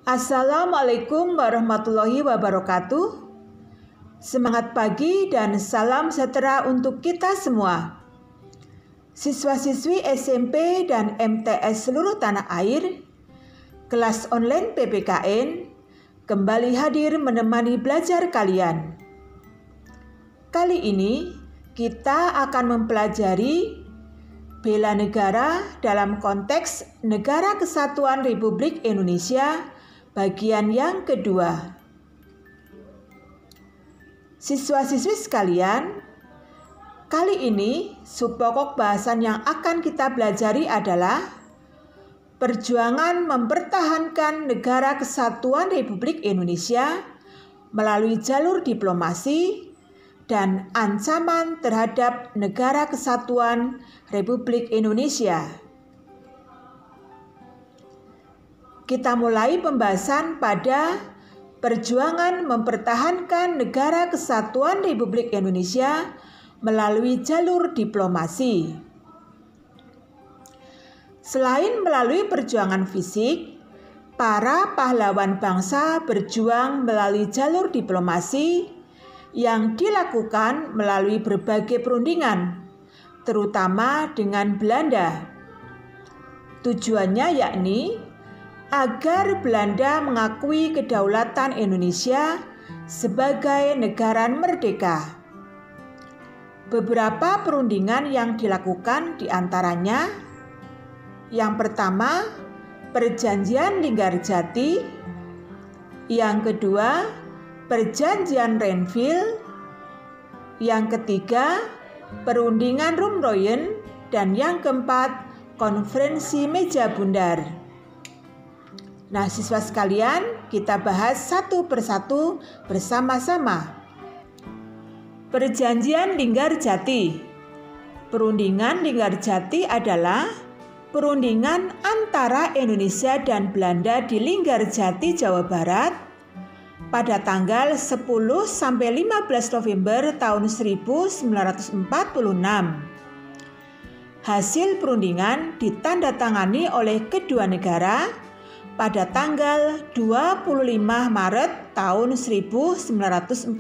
Assalamualaikum warahmatullahi wabarakatuh. Semangat pagi dan salam sejahtera untuk kita semua. Siswa-siswi SMP dan MTS seluruh tanah air, kelas online PPKN, kembali hadir menemani belajar kalian. Kali ini kita akan mempelajari bela negara dalam konteks Negara Kesatuan Republik Indonesia bagian yang kedua. Siswa-siswi sekalian, kali ini subpokok bahasan yang akan kita pelajari adalah perjuangan mempertahankan Negara Kesatuan Republik Indonesia melalui jalur diplomasi dan ancaman terhadap Negara Kesatuan Republik Indonesia. Kita mulai pembahasan pada perjuangan mempertahankan Negara Kesatuan Republik Indonesia melalui jalur diplomasi. Selain melalui perjuangan fisik, para pahlawan bangsa berjuang melalui jalur diplomasi yang dilakukan melalui berbagai perundingan, terutama dengan Belanda. Tujuannya yakni agar Belanda mengakui kedaulatan Indonesia sebagai negara merdeka. Beberapa perundingan yang dilakukan diantaranya: yang pertama, Perjanjian Linggarjati; yang kedua, Perjanjian Renville; yang ketiga, Perundingan Rumroyen; dan yang keempat, Konferensi Meja Bundar. Nah, siswa sekalian, kita bahas satu persatu bersama-sama. Perjanjian Linggarjati. Perundingan Linggarjati adalah perundingan antara Indonesia dan Belanda di Linggarjati, Jawa Barat pada tanggal 10 sampai 15 November tahun 1946. Hasil perundingan ditandatangani oleh kedua negara pada tanggal 25 Maret tahun 1947.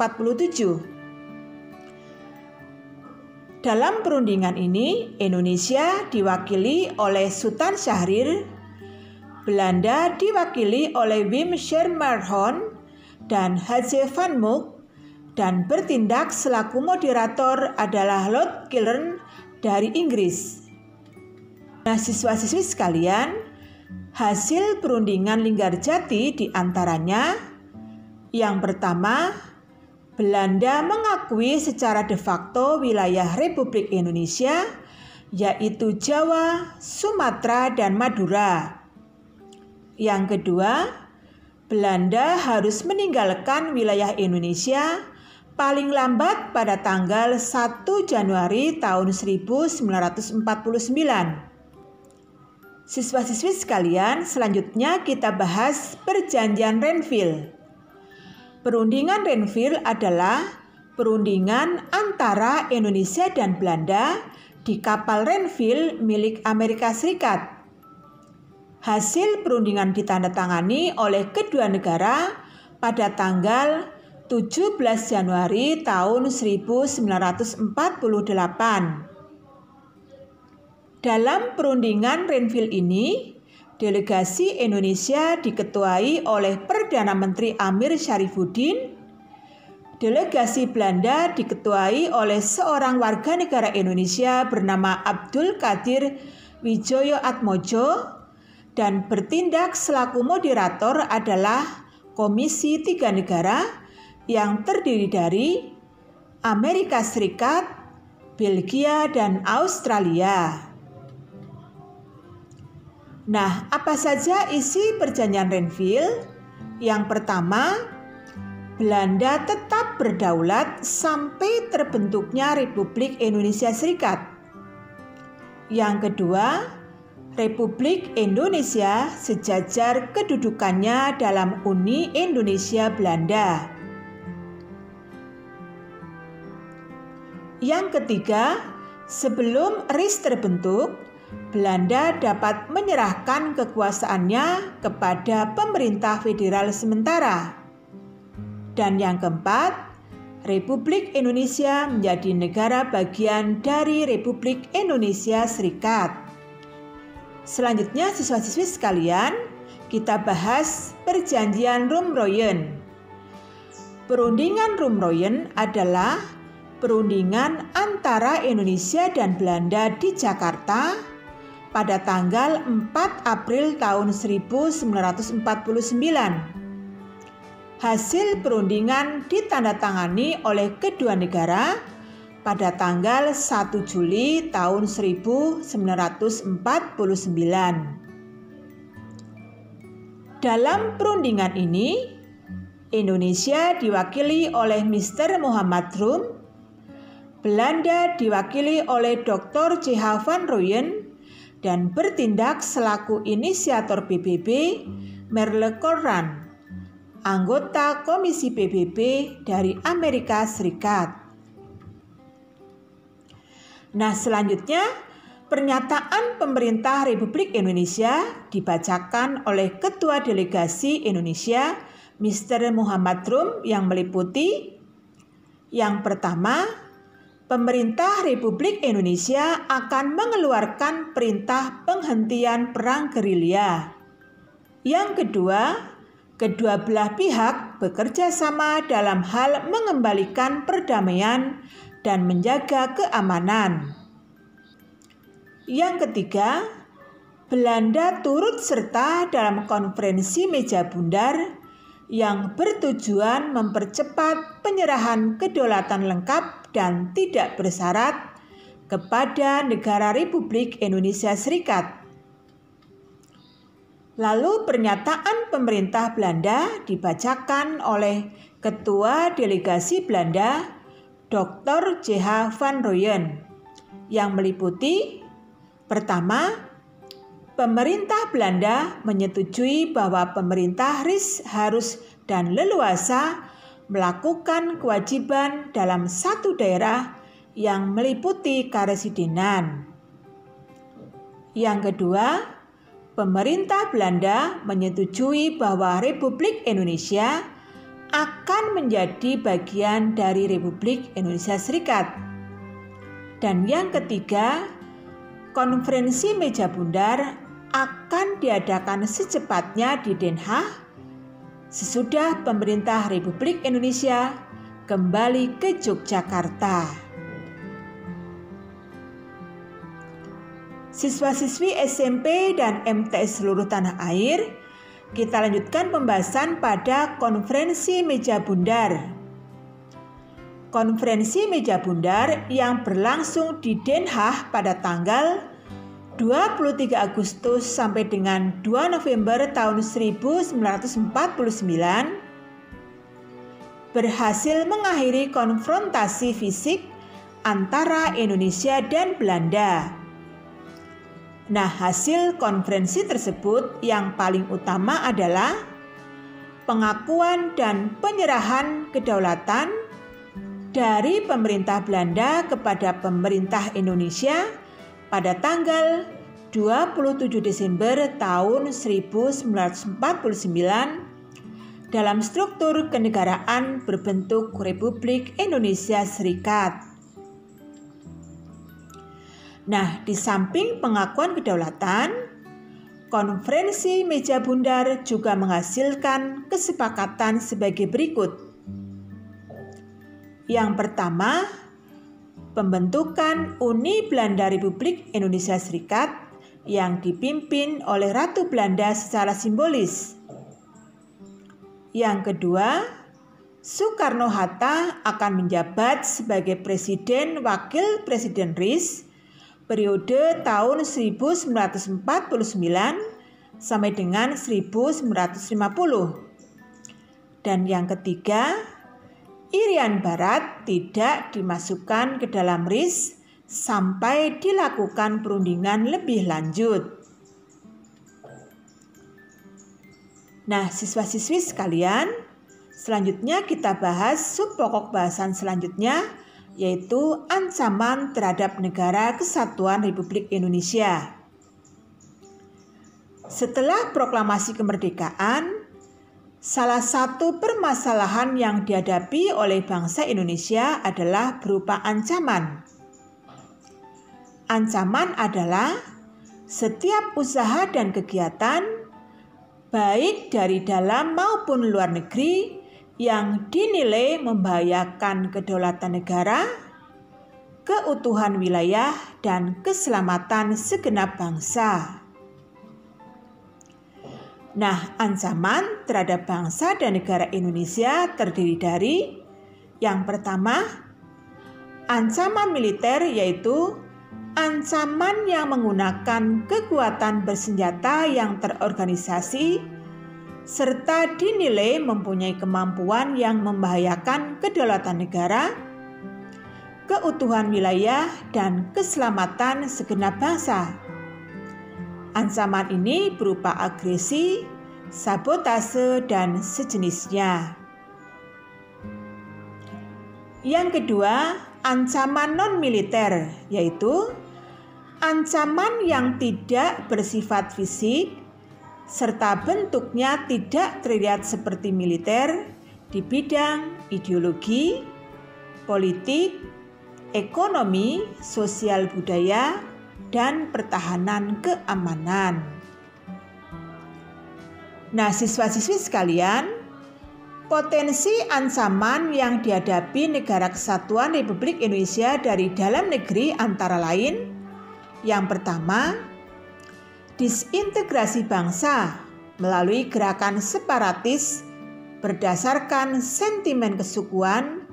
Dalam perundingan ini, Indonesia diwakili oleh Sultan Syahrir, Belanda diwakili oleh Wim Schermerhorn dan Haje van Mook, dan bertindak selaku moderator adalah Lord Killen dari Inggris. Nah, siswa-siswi sekalian, hasil perundingan Linggarjati diantaranya: yang pertama, Belanda mengakui secara de facto wilayah Republik Indonesia, yaitu Jawa, Sumatera, dan Madura. Yang kedua, Belanda harus meninggalkan wilayah Indonesia paling lambat pada tanggal 1 Januari tahun 1949. Siswa-siswi sekalian, selanjutnya kita bahas Perjanjian Renville. Perundingan Renville adalah perundingan antara Indonesia dan Belanda di kapal Renville milik Amerika Serikat. Hasil perundingan ditandatangani oleh kedua negara pada tanggal 17 Januari tahun 1948. Dalam perundingan Renville ini, delegasi Indonesia diketuai oleh Perdana Menteri Amir Syarifuddin, delegasi Belanda diketuai oleh seorang warga negara Indonesia bernama Abdul Qadir Widjojoatmojo, dan bertindak selaku moderator adalah Komisi Tiga Negara yang terdiri dari Amerika Serikat, Belgia, dan Australia. Nah, apa saja isi Perjanjian Renville? Yang pertama, Belanda tetap berdaulat sampai terbentuknya Republik Indonesia Serikat. Yang kedua, Republik Indonesia sejajar kedudukannya dalam Uni Indonesia Belanda. Yang ketiga, sebelum RIS terbentuk, Belanda dapat menyerahkan kekuasaannya kepada pemerintah federal sementara. Dan yang keempat, Republik Indonesia menjadi negara bagian dari Republik Indonesia Serikat. Selanjutnya siswa-siswi sekalian, kita bahas Perjanjian Rumroyen. Perundingan Rumroyen adalah perundingan antara Indonesia dan Belanda di Jakarta pada tanggal 4 April tahun 1949. Hasil perundingan ditandatangani oleh kedua negara pada tanggal 1 Juli tahun 1949. Dalam perundingan ini, Indonesia diwakili oleh Mr. Muhammad Rum, Belanda diwakili oleh Dr. C.H. van Rooyen, dan bertindak selaku inisiator PBB Merle Corran, anggota Komisi PBB dari Amerika Serikat. Nah, selanjutnya pernyataan pemerintah Republik Indonesia dibacakan oleh Ketua Delegasi Indonesia Mr. Muhammad Rum yang meliputi yang pertama, pemerintah Republik Indonesia akan mengeluarkan perintah penghentian perang gerilya. Yang kedua, kedua belah pihak bekerja sama dalam hal mengembalikan perdamaian dan menjaga keamanan. Yang ketiga, Belanda turut serta dalam konferensi meja bundar yang bertujuan mempercepat penyerahan kedaulatan lengkap dan tidak bersyarat kepada negara Republik Indonesia Serikat. Lalu pernyataan pemerintah Belanda dibacakan oleh Ketua Delegasi Belanda Dr. C.H. van Rooyen yang meliputi pertama, pemerintah Belanda menyetujui bahwa pemerintah harus dan leluasa melakukan kewajiban dalam satu daerah yang meliputi karesidenan. Yang kedua, pemerintah Belanda menyetujui bahwa Republik Indonesia akan menjadi bagian dari Republik Indonesia Serikat. Dan yang ketiga, konferensi meja bundar akan diadakan secepatnya di Den Haag sesudah pemerintah Republik Indonesia kembali ke Yogyakarta. Siswa-siswi SMP dan MTS seluruh tanah air, kita lanjutkan pembahasan pada konferensi meja bundar. Konferensi meja bundar yang berlangsung di Den Haag pada tanggal 23 Agustus sampai dengan 2 November tahun 1949 berhasil mengakhiri konfrontasi fisik antara Indonesia dan Belanda. Nah, hasil konferensi tersebut yang paling utama adalah pengakuan dan penyerahan kedaulatan dari pemerintah Belanda kepada pemerintah Indonesia pada tanggal 27 Desember tahun 1949 dalam struktur kenegaraan berbentuk Republik Indonesia Serikat. Nah, di samping pengakuan kedaulatan, konferensi meja bundar juga menghasilkan kesepakatan sebagai berikut. Yang pertama, pembentukan Uni Belanda Republik Indonesia Serikat yang dipimpin oleh Ratu Belanda secara simbolis. Yang kedua, Soekarno-Hatta akan menjabat sebagai Presiden Wakil Presiden RIS periode tahun 1949 sampai dengan 1950. Dan yang ketiga, Irian Barat tidak dimasukkan ke dalam RIS sampai dilakukan perundingan lebih lanjut. Nah, siswa-siswi sekalian, selanjutnya kita bahas subpokok bahasan selanjutnya, yaitu ancaman terhadap negara kesatuan Republik Indonesia. Setelah proklamasi kemerdekaan, salah satu permasalahan yang dihadapi oleh bangsa Indonesia adalah berupa ancaman. Ancaman adalah setiap usaha dan kegiatan, baik dari dalam maupun luar negeri, yang dinilai membahayakan kedaulatan negara, keutuhan wilayah, dan keselamatan segenap bangsa. Nah, ancaman terhadap bangsa dan negara Indonesia terdiri dari yang pertama, ancaman militer, yaitu ancaman yang menggunakan kekuatan bersenjata yang terorganisasi serta dinilai mempunyai kemampuan yang membahayakan kedaulatan negara, keutuhan wilayah, dan keselamatan segenap bangsa. Ancaman ini berupa agresi, sabotase, dan sejenisnya. Yang kedua, ancaman non-militer, yaitu ancaman yang tidak bersifat fisik serta bentuknya tidak terlihat seperti militer di bidang ideologi, politik, ekonomi, sosial budaya, dan pertahanan keamanan. Nah, siswa-siswi sekalian, potensi ancaman yang dihadapi Negara Kesatuan Republik Indonesia dari dalam negeri antara lain, yang pertama, disintegrasi bangsa melalui gerakan separatis berdasarkan sentimen kesukuan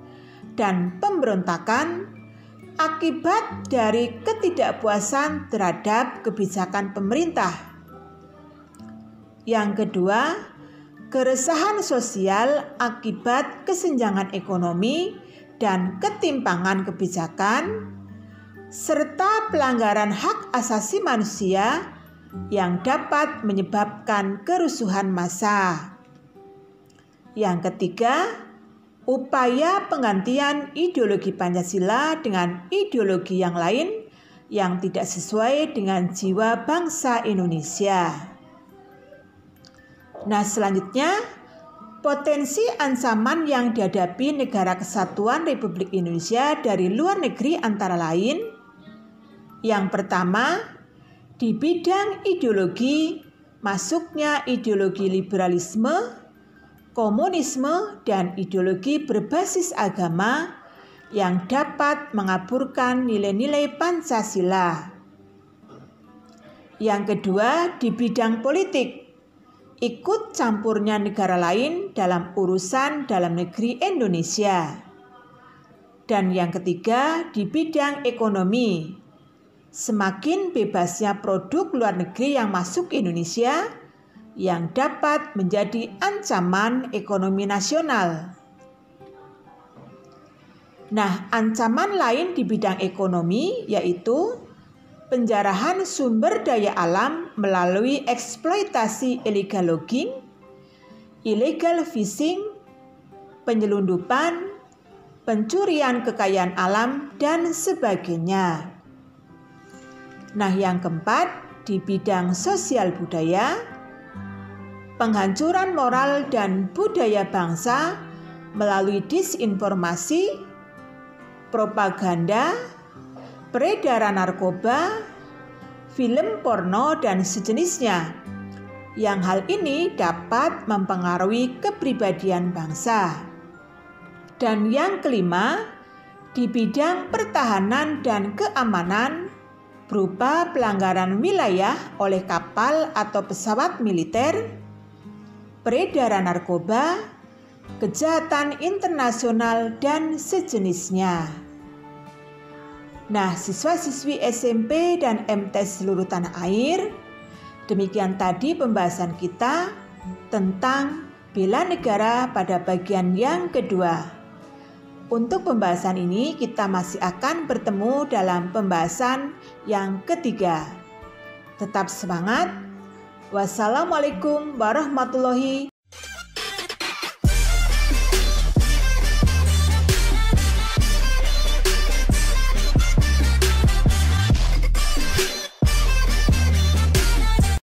dan pemberontakan akibat dari ketidakpuasan terhadap kebijakan pemerintah. Yang kedua, keresahan sosial akibat kesenjangan ekonomi dan ketimpangan kebijakan, serta pelanggaran hak asasi manusia yang dapat menyebabkan kerusuhan massa. Yang ketiga, upaya penggantian ideologi Pancasila dengan ideologi yang lain yang tidak sesuai dengan jiwa bangsa Indonesia. Nah, selanjutnya, potensi ancaman yang dihadapi Negara Kesatuan Republik Indonesia dari luar negeri antara lain, yang pertama, di bidang ideologi, masuknya ideologi liberalisme, komunisme, dan ideologi berbasis agama yang dapat mengaburkan nilai-nilai Pancasila. Yang kedua, di bidang politik, ikut campurnya negara lain dalam urusan dalam negeri Indonesia. Dan yang ketiga, di bidang ekonomi, semakin bebasnya produk luar negeri yang masuk Indonesia yang dapat menjadi ancaman ekonomi nasional. Nah, ancaman lain di bidang ekonomi yaitu penjarahan sumber daya alam melalui eksploitasi illegal logging, illegal fishing, penyelundupan, pencurian kekayaan alam, dan sebagainya. Nah, yang keempat, di bidang sosial budaya, penghancuran moral dan budaya bangsa melalui disinformasi, propaganda, peredaran narkoba, film porno, dan sejenisnya, yang hal ini dapat mempengaruhi kepribadian bangsa. Dan yang kelima, di bidang pertahanan dan keamanan, berupa pelanggaran wilayah oleh kapal atau pesawat militer, peredaran narkoba, kejahatan internasional, dan sejenisnya. Nah, siswa-siswi SMP dan MTs seluruh tanah air, demikian tadi pembahasan kita tentang bela negara pada bagian yang kedua. Untuk pembahasan ini kita masih akan bertemu dalam pembahasan yang ketiga. Tetap semangat. Wassalamualaikum warahmatullahi